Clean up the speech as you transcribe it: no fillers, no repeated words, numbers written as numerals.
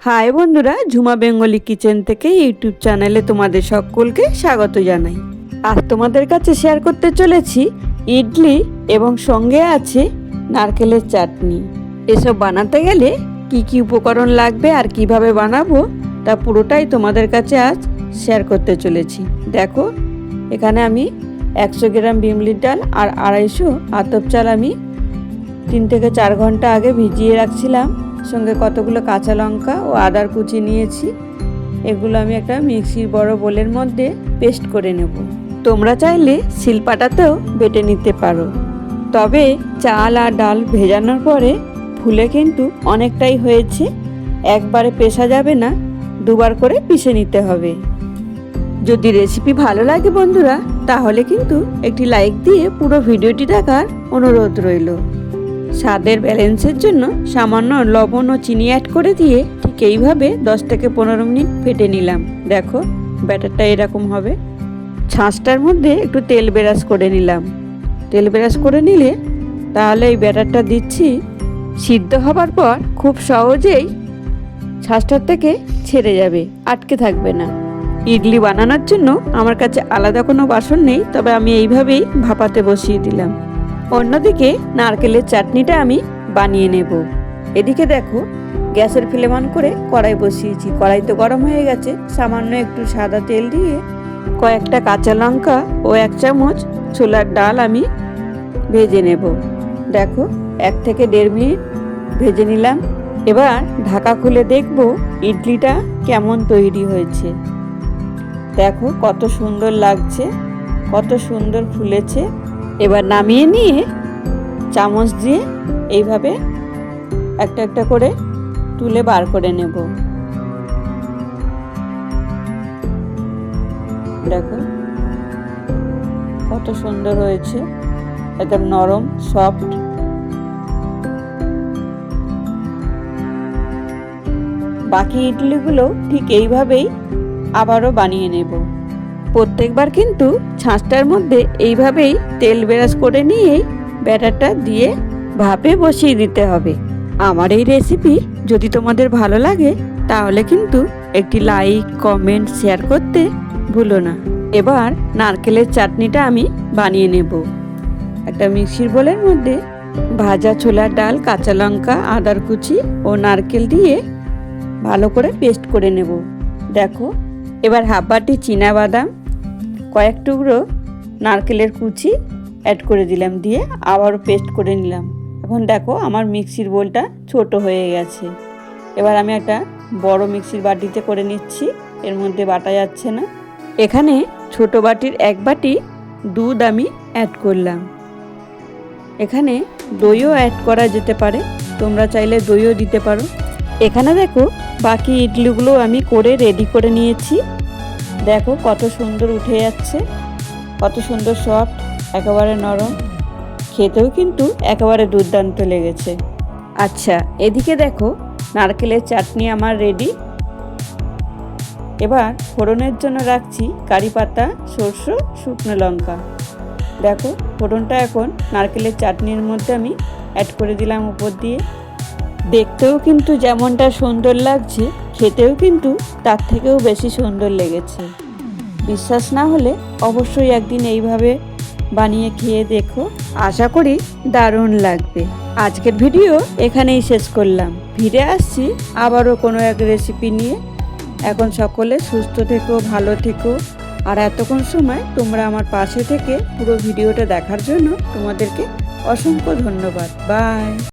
High বন্ধুরা, Jhuma Bengali kitchen থেকে YouTube চ্যানেলে তোমাদের সকলকে স্বাগত জানাই। আজ তোমাদের কাছে শেয়ার করতে চলেছি ইডলি এবং সঙ্গে আছে নারকেলের চাটনি। এসব বানাতে গেলে কি কি উপকরণ লাগবে আর কিভাবে বানাবো তা পুরোটাই তোমাদের কাছে আজ শেয়ার করতে চলেছি। দেখো, এখানে আমি 100 গ্রাম বিমলির ডাল আর 250 আতপ চাল আমি 3 থেকে 4 ঘন্টা আগে ভিজিয়ে রাখছিলাম। সঙ্গে কতগুলো কাঁচা লঙ্কা ও আদার কুচি নিয়েছি। এগুলো আমি একটা মিক্সির বড় বোলের মধ্যে পেস্ট করে নেব। তোমরা চাইলে শিলপাটাতেও বেটে নিতে পারো, তবে চাল আর ডাল ভেজানোর পরে ফুলে কিন্তু অনেকটাই হয়েছে, একবারে পেশা যাবে না, দুবার করে পিষে নিতে হবে। যদি রেসিপি ভালো লাগে বন্ধুরা, তাহলে কিন্তু একটি লাইক দিয়ে পুরো ভিডিওটি দেখার অনুরোধ রইল। স্বাদের ব্যালেন্সের জন্য সামান্য লবণ ও চিনি অ্যাড করে দিয়ে ঠিক এইভাবে 10 থেকে 15 মিনিট ফেটে নিলাম। দেখো, ব্যাটারটা এরকম হবে। ছাঁচটার মধ্যে একটু তেল ব্রাশ করে নিলাম। তেল ব্রাশ করে নিলে তাহলে এই ব্যাটারটা দিচ্ছি, সিদ্ধ হবার পর খুব সহজেই ছাঁচটার থেকে ছেড়ে যাবে, আটকে থাকবে না। ইডলি বানানোর জন্য আমার কাছে আলাদা কোনো বাসন নেই, তবে আমি এইভাবেই ভাপাতে বসিয়ে দিলাম। অন্যদিকে নারকেলের চাটনিটা আমি বানিয়ে নেব। এদিকে দেখো, গ্যাসের ফ্লেম অন করে কড়াই বসিয়েছি। কড়াই তো গরম হয়ে গেছে। সামান্য একটু সাদা তেল দিয়ে কয়েকটা কাঁচা লঙ্কা ও 1 চামচ ছোলার ডাল আমি ভেজে নেব। দেখো, 1 থেকে 1.5 মিনিট ভেজে নিলাম। এবার ঢাকা খুলে দেখব ইডলিটা কেমন তৈরি হয়েছে। দেখো কত সুন্দর লাগছে, কত সুন্দর ফুলেছে। এবার নামিয়ে নিয়ে চামচ দিয়ে এইভাবে একটা একটা করে তুলে বার করে নেব। দেখো কত সুন্দর হয়েছে, একদম নরম সফট। বাকি ইডলিগুলো ঠিক এইভাবেই আবারও বানিয়ে নেব। প্রত্যেকবার কিন্তু ছাঁচটার মধ্যে এইভাবেই তেল ব্রাশ করে নিয়েই ব্যাটারটা দিয়ে ভাপে বসিয়ে দিতে হবে। আমার এই রেসিপি যদি তোমাদের ভালো লাগে তাহলে কিন্তু একটি লাইক, কমেন্ট, শেয়ার করতে ভুলো না। এবার নারকেলের চাটনিটা আমি বানিয়ে নেব। একটা মিক্সির বোলের মধ্যে ভাজা ছোলার ডাল, কাঁচা লঙ্কা, আদার কুচি ও নারকেল দিয়ে ভালো করে পেস্ট করে নেব। দেখো, এবার হাফ বাটি চীনাবাদাম, কয়েক টুকরো নারকেলের কুচি অ্যাড করে দিলাম, দিয়ে আবারও পেস্ট করে নিলাম। এখন দেখো আমার মিক্সির বোলটা ছোট হয়ে গেছে। এবার আমি একটা বড় মিক্সির বাটিতে করে নিচ্ছি, এর মধ্যে বাটা যাচ্ছে না। এখানে ছোট বাটির 1 বাটি দুধ আমি অ্যাড করলাম। এখানে দইও অ্যাড করা যেতে পারে, তোমরা চাইলে দইও দিতে পারো। এখানে দেখো বাকি ইডলিগুলো আমি করে রেডি করে নিয়েছি। দেখো কত সুন্দর উঠে যাচ্ছে, কত সুন্দর সফট, একেবারে নরম, খেতেও কিন্তু একেবারে দুর্দান্ত লেগেছে। আচ্ছা, এদিকে দেখো নারকেলের চাটনি আমার রেডি। এবার ফোড়নের জন্য রাখছি কারি পাতা, সরষে, শুকনো লঙ্কা। দেখো ফোড়নটা এখন নারকেলের চাটনির মধ্যে আমি অ্যাড করে দিলাম উপর দিয়ে। দেখতেও কিন্তু যেমনটা সুন্দর লাগছে, খেতেও কিন্তু তার থেকেও বেশি সুন্দর লেগেছে। বিশ্বাস না হলে অবশ্যই একদিন এইভাবে বানিয়ে খেয়ে দেখো, আশা করি দারুণ লাগবে। আজকের ভিডিও এখানেই শেষ করলাম। ফিরে আসছি আবারও কোনো এক রেসিপি নিয়ে। এখন সকলে সুস্থ থেকো, ভালো থেকো। আর এতক্ষণ সময় তোমরা আমার পাশে থেকে পুরো ভিডিওটা দেখার জন্য তোমাদেরকে অসংখ্য ধন্যবাদ। বাই।